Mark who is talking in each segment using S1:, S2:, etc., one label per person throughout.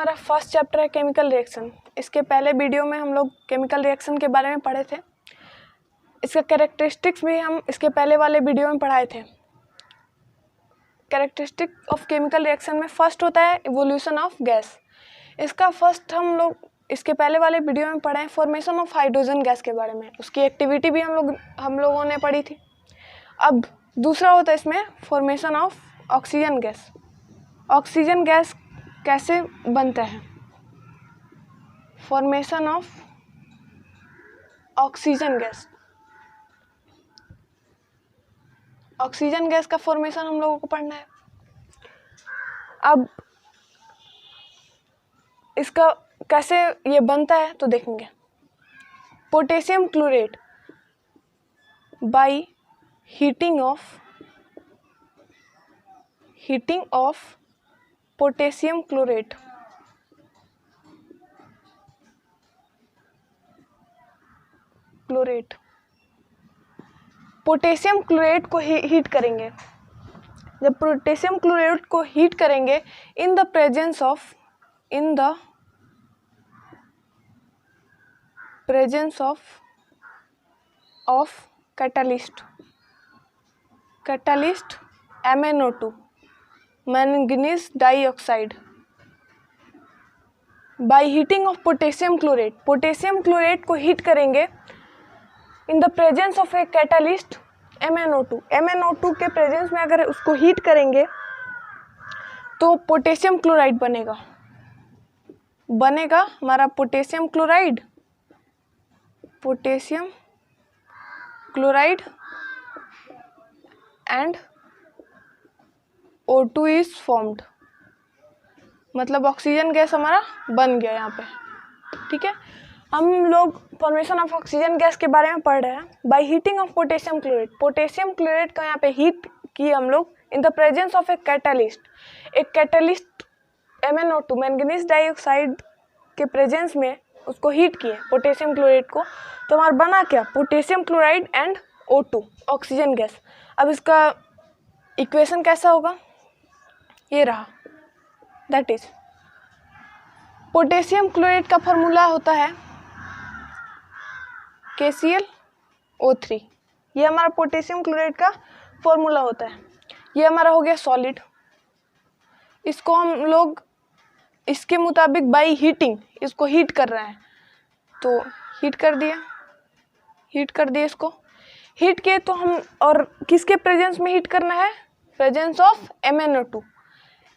S1: हमारा first chapter है chemical reaction. इसके पहले वीडियो में हम लोग केमिकल रिएक्शन के बारे में पढ़े थे। इसका कैरेक्टरिस्टिक्स भी हम इसके पहले वाले वीडियो में पढ़ाए थे। कैरेक्टरिस्टिक ऑफ केमिकल रिएक्शन में फर्स्ट होता है इवोल्यूशन ऑफ गैस। इसका फर्स्ट हम लोग इसके पहले वाले वीडियो में पढ़े हैं फॉर्मेशन ऑफ हाइड्रोजन गैस के बारे में। उसकी एक्टिविटी भी हम लोगों ने पढ़ी थी। अब दूसरा होता है इसमें formation of oxygen gas. Oxygen gas कैसे बनता है? Formation of oxygen gas. Oxygen gas का फॉर्मेशन हम लोगों को पढ़ना है। अब इसका कैसे ये बनता है तो देखेंगे। Potassium chlorate by heating of potassium chlorate potassium chlorate को हीट करेंगे। जब पोटेशियम क्लोरेट को हीट करेंगे in the presence of catalyst MnO2 manganese dioxide by heating of potassium chlorate को हीट करेंगे in the presence of a catalyst MnO2 के presence में अगर उसको हीट करेंगे तो पोटेशियम क्लोराइड बनेगा हमारा potassium chloride and O2 is formed. मतलब ऑक्सीजन गैस हमारा बन गया यहाँ पे। ठीक है, हम लोग फॉर्मेशन ऑफ ऑक्सीजन गैस के बारे में पढ़ रहे हैं। By heating of potassium chlorate का यहाँ पे हीट किए हम लोग in the presence of a catalyst MnO2 manganese dioxide के प्रेजेंस में उसको हीट किए पोटेशियम क्लोरेट को, तो हमारा बना क्या? Potassium chloride and O2 oxygen gas. अब इसका इक्वेशन कैसा होगा? ये रहा। दैट इज पोटेशियम क्लोरेट का फॉर्मूला होता है KClO3। ये हमारा पोटेशियम क्लोरेट का फॉर्मूला होता है। ये हमारा हो गया सॉलिड। इसको हम लोग इसके मुताबिक बाय हीटिंग इसको हीट कर रहे हैं, तो हीट कर दिया इसको। हीट किए तो हम और किसके प्रेजेंस में हीट करना है? Presence of MnO2।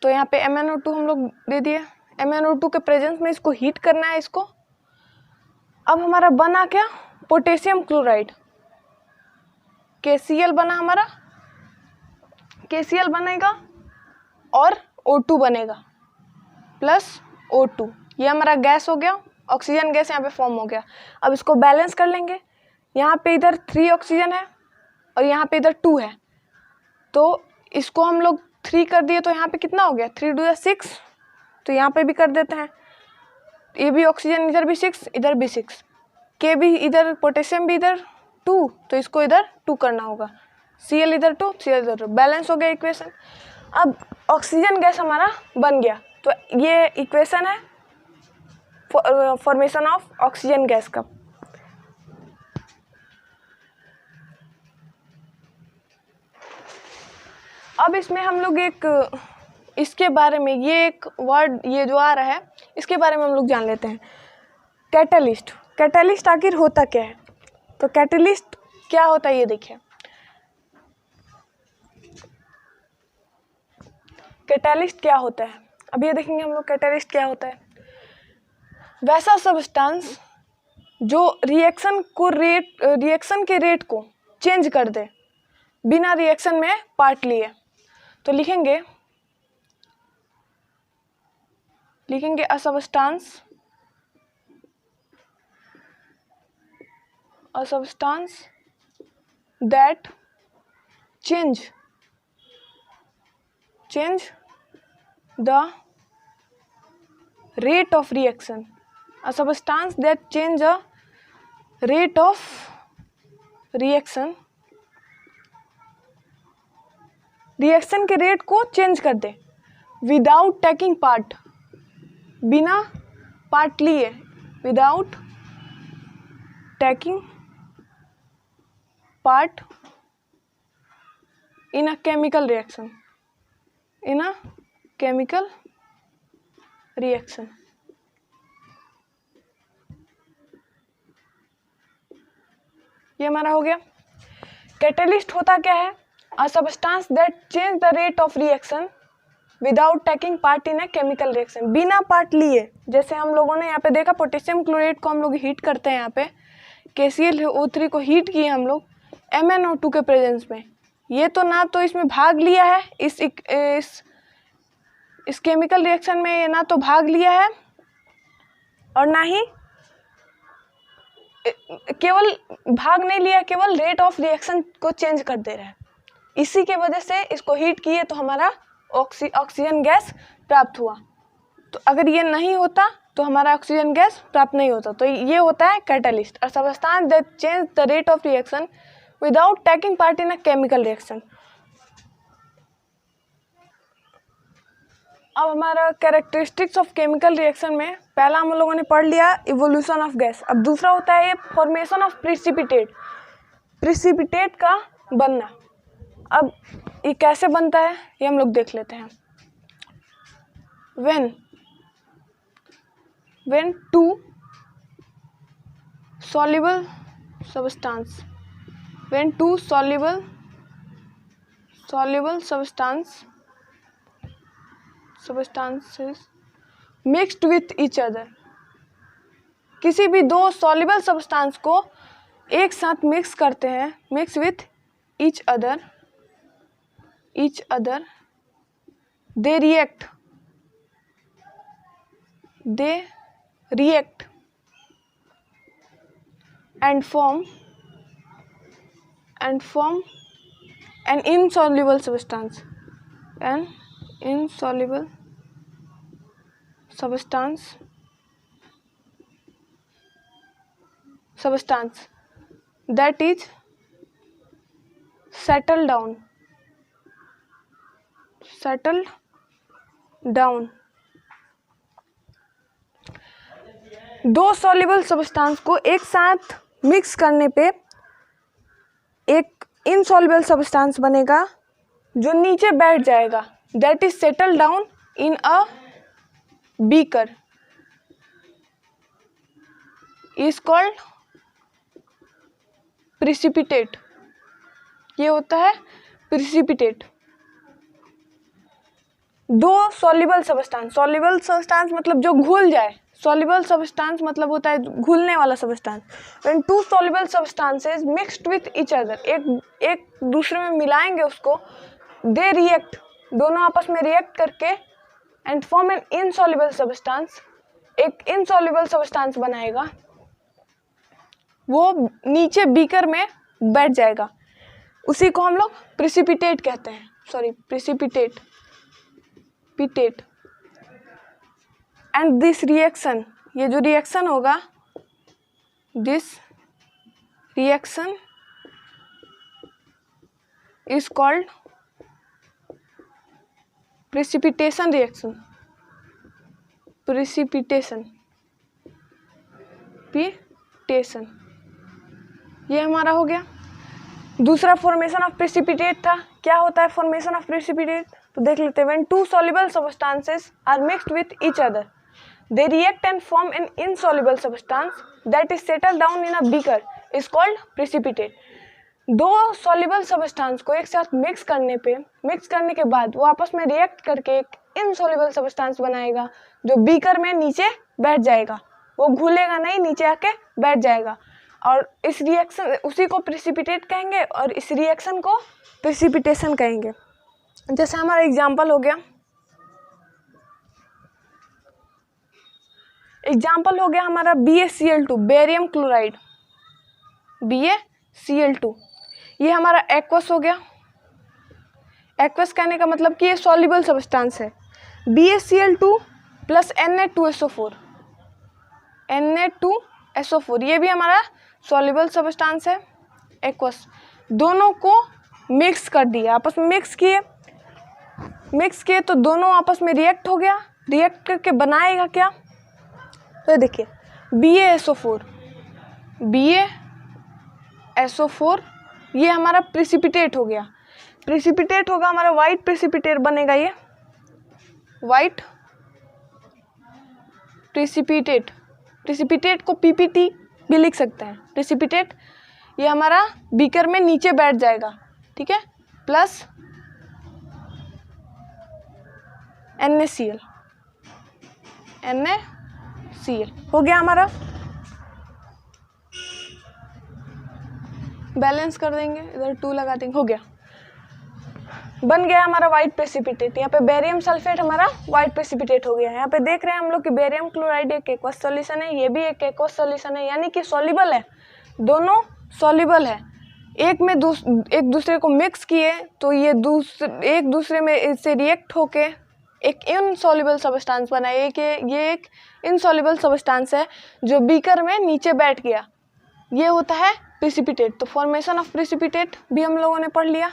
S1: तो यहाँ पे MnO2 हम लोग दे दिए। MnO2 के प्रेजेंस में इसको हीट करना है इसको। अब हमारा बना क्या? Potassium chloride. KCl बना हमारा। KCl बनेगा और O2 बनेगा प्लस O2। ये हमारा गैस हो गया, ऑक्सीजन गैस यहाँ पे फॉर्म हो गया। अब इसको बैलेंस कर लेंगे। यहाँ पे इधर 3 ऑक्सीजन है और यहाँ पे इधर 2 है, तो इसको हम लोग 3 कर दिए तो यहाँ पे कितना हो गया? 3 2 6। तो यहाँ पे भी कर देते हैं। ये भी ऑक्सीजन इधर भी 6 इधर भी 6, के भी इधर पोटेशियम भी इधर 2, तो इसको इधर 2 करना होगा। Cl इधर 2 Cl इधर 2, बैलेंस हो गया इक्वेशन। अब ऑक्सीजन गैस हमारा बन गया। तो ये इक्वेशन है फॉर्मेशन ऑफ ऑक्सीजन गैस का। अब इसमें हम लोग इसके बारे में ये एक वर्ड ये जो आ रहा है इसके बारे में हम लोग जान लेते हैं। कैटलिस्ट आखिर होता क्या है? तो कैटलिस्ट क्या होता है ये देखिए। कैटलिस्ट क्या होता है अब ये देखेंगे हम लोग। कैटलिस्ट क्या होता है? वैसा सब्सटेंस जो रिएक्शन के रेट को चेंज कर दे बिना रिएक्शन में पार्ट लिए। तो लिखेंगे a substance that change the rate of reaction. A substance that change the rate of reaction के रेट को चेंज कर दे विदाउट टेकिंग पार्ट बिना पार्ट लिए, without taking part in a chemical reaction, in a chemical reaction. ये हमारा हो गया। Catalyst होता क्या है? A substance that change the rate of reaction without taking part in a chemical reaction. बिना पार्ट लिए, जैसे हम लोगों ने यहाँ पे देखा पोटेशियम क्लोराइड को हम लोग हीट करते हैं, यहाँ पे KClO3 को हीट किए हम लोग MnO2 के प्रेजेंस में। ये तो ना तो इसमें भाग लिया है, इस केमिकल रिएक्शन में ये ना तो भाग लिया है और ना ही केवल भाग नहीं लिया, केवल रेट ऑफ रिएक्शन को चेंज कर दे रहा है। इसी के वजह से इसको हीट किए तो हमारा ऑक्सीजन गैस प्राप्त हुआ। तो अगर ये नहीं होता तो हमारा ऑक्सीजन गैस प्राप्त नहीं होता। तो ये होता है catalyst, a substance that change the rate of reaction without taking part in a chemical reaction. अब हमारा कैरेक्टरिस्टिक्स ऑफ केमिकल रिएक्शन में पहला हम लोगों ने पढ़ लिया इवोल्यूशन ऑफ गैस। अब दूसरा होता है ये फॉर्मेशन ऑफ प्रिसिपिटेट, प्रिसिपिटेट का बनना। अब ये कैसे बनता है ये हम लोग देख लेते हैं। when two soluble substances mixed with each other, किसी भी दो soluble substance को एक साथ मिक्स करते हैं, mix with each other, they react and form an insoluble substance, that is settled down। दो सॉल्युबल सब्सटेंस को एक साथ मिक्स करने पे एक इनसॉल्युबल सब्सटेंस बनेगा जो नीचे बैठ जाएगा, that is settle down in a beaker, is called precipitate. ये होता है प्रिसिपिटेट। दो सॉल्युबल सब्सटेंस मतलब जो घुल जाए, सॉल्युबल सब्सटेंस मतलब होता है घुलने वाला substance. When two soluble substances mixed with each other, एक दूसरे में मिलाएंगे उसको, दे रिएक्ट, दोनों आपस में रिएक्ट करके and form an insoluble substance, एक इनसॉल्युबल सब्सटेंस बनाएगा, वो नीचे बीकर में बैठ जाएगा। उसी को हम लोग प्रिसिपिटेट कहते हैं, प्रिसिपिटेट। एंड दिस रिएक्शन, ये जो रिएक्शन होगा, this reaction is called precipitation reaction. ये हमारा हो गया। दूसरा फॉर्मेशन ऑफ प्रिसिपिटेट था। क्या होता है फॉर्मेशन ऑफ प्रिसिपिटेट? तो देख लेते हैं। When two soluble substances are mixed with each other, they react and form an insoluble substance that is settled down in a beaker is called precipitate। दो soluble substance को एक साथ mix करने के बाद वो आपस में रिएक्ट करके एक इनसॉल्युबल सब्सटेंस बनाएगा जो बीकर में नीचे बैठ जाएगा, वो घुलेगा नहीं, नीचे आके बैठ जाएगा। और इस रिएक्शन, उसी को प्रिसिपिटेट कहेंगे और इस रिएक्शन को प्रिसिपिटेशन कहेंगे। जैसे हमारा एग्जाम्पल हो गया, हमारा BaCl2, बेरियम क्लोराइड, BaCl2। ये हमारा एक्वस हो गया। एक्वस कहने का मतलब कि ये सॉल्युबल सब्सटेंस है। BaCl2 प्लस Na2SO4, ये भी हमारा सॉल्युबल सब्सटेंस है, एक्वस। दोनों को मिक्स कर दिया, आपस में मिक्स किए तो दोनों आपस में रिएक्ट हो गया रिएक्ट करके बनाएगा क्या? तो देखिए BaSO4 ये हमारा प्रिसिपिटेट हो गया। प्रिसिपिटेट होगा हमारा वाइट प्रिसिपिटेट बनेगा, ये वाइट प्रिसिपिटेट को PPT भी लिख सकते हैं। प्रिसिपिटेट ये हमारा बीकर में नीचे बैठ जाएगा, ठीक है, प्लस NaCl हो गया हमारा। बैलेंस कर देंगे, इधर 2 लगा देंगे, हो गया, बन गया हमारा वाइट प्रेसिपिटेट। यहाँ पे बेरियम सल्फेट हमारा वाइट प्रेसिपिटेट हो गया है। यहाँ पे देख रहे हैं हम लोग कि बेरियम क्लोराइड एक एक्वस सॉल्यूशन है, ये भी एक एक्वस सॉल्यूशन है, यानी कि सॉल्युबल है, दोनों सॉल्युबल है। एक दूसरे को मिक्स किए तो ये एक दूसरे में इससे रिएक्ट होके एक इनसॉल्युबल सब्सटेंस बना। ये एक इनसॉल्युबल सब्सटेंस है जो बीकर में नीचे बैठ गया, ये होता है प्रेसिपिटेट। तो फॉर्मेशन ऑफ प्रेसिपिटेट भी हम लोगों ने पढ़ लिया।